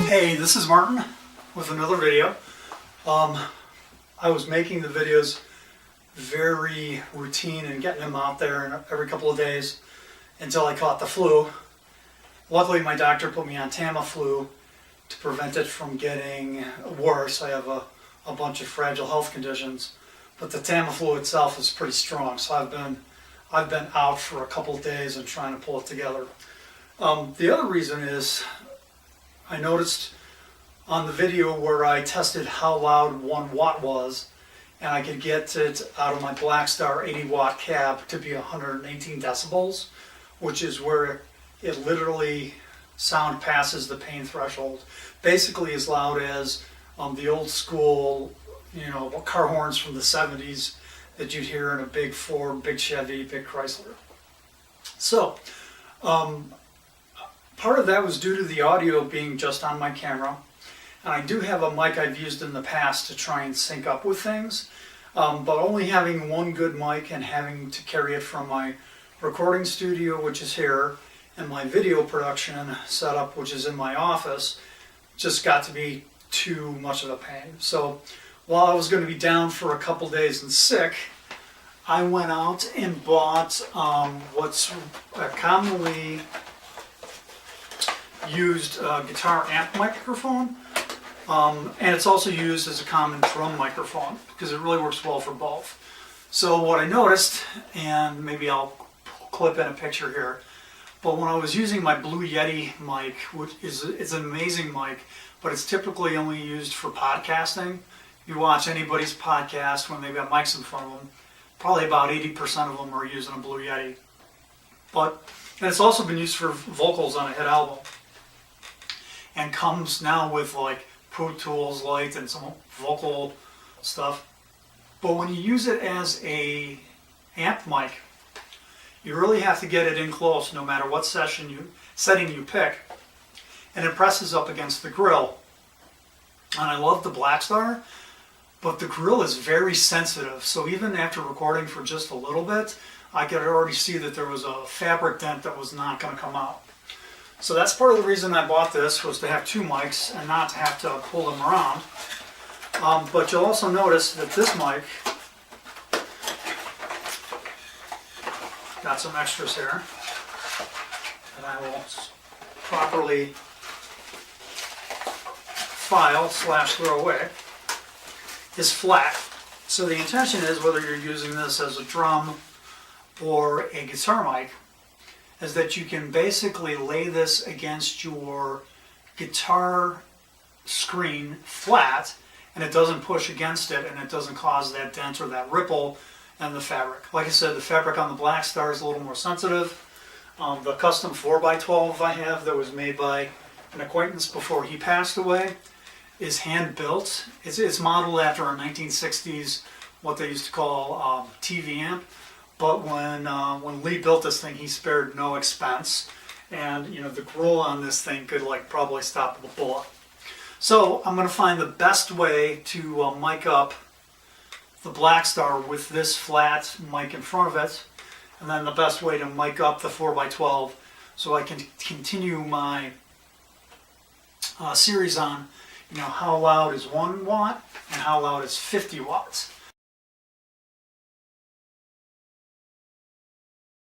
Hey, this is Martin with another video. I was making the videos very routine and getting them out there every couple of days until I caught the flu. Luckily, my doctor put me on Tamiflu to prevent it from getting worse. I have a bunch of fragile health conditions, but the Tamiflu itself is pretty strong, so I've been out for a couple of days and trying to pull it together. The other reason is I noticed on the video where I tested how loud 1 watt was, and I could get it out of my Blackstar 80 watt cab to be 118 decibels, which is where it literally sound passes the pain threshold. Basically as loud as the old school, car horns from the 70s that you'd hear in a big Ford, big Chevy, big Chrysler. So, part of that was due to the audio being just on my camera, and I do have a mic I've used in the past to try and sync up with things, but only having one good mic and having to carry it from my recording studio, which is here, and my video production setup, which is in my office, just got to be too much of a pain. So while I was going to be down for a couple days and sick, I went out and bought what's commonly used guitar amp microphone, and it's also used as a common drum microphone because it really works well for both. So what I noticed, and maybe I'll clip in a picture here, but when I was using my Blue Yeti mic, which is an amazing mic, but it's typically only used for podcasting. You watch anybody's podcast when they've got mics in front of them, probably about 80% of them are using a Blue Yeti. And it's also been used for vocals on a hit album, and comes now with like Pro Tools Lite and some vocal stuff. But when you use it as a amp mic, you really have to get it in close no matter what setting you pick, and it presses up against the grill. And I love the Blackstar, but the grill is very sensitive, so even after recording for just a little bit, I could already see that there was a fabric dent that was not going to come out. So that's part of the reason I bought this, was to have two mics and not to have to pull them around. But you'll also notice that this mic got some extras here that I will properly file/throw away. Is flat. So the intention is, whether you're using this as a drum or a guitar mic, is that you can basically lay this against your guitar screen flat, and it doesn't push against it, and it doesn't cause that dent or that ripple in the fabric. Like I said, the fabric on the Blackstar is a little more sensitive. The custom 4x12 I have that was made by an acquaintance before he passed away is hand built. It's modeled after a 1960s, what they used to call TV amp. But when Lee built this thing, he spared no expense, and the grill on this thing could probably stop the bullet. So I'm going to find the best way to mic up the Blackstar with this flat mic in front of it, and then the best way to mic up the 4x12 so I can continue my series on how loud is 1 watt and how loud is 50 watts.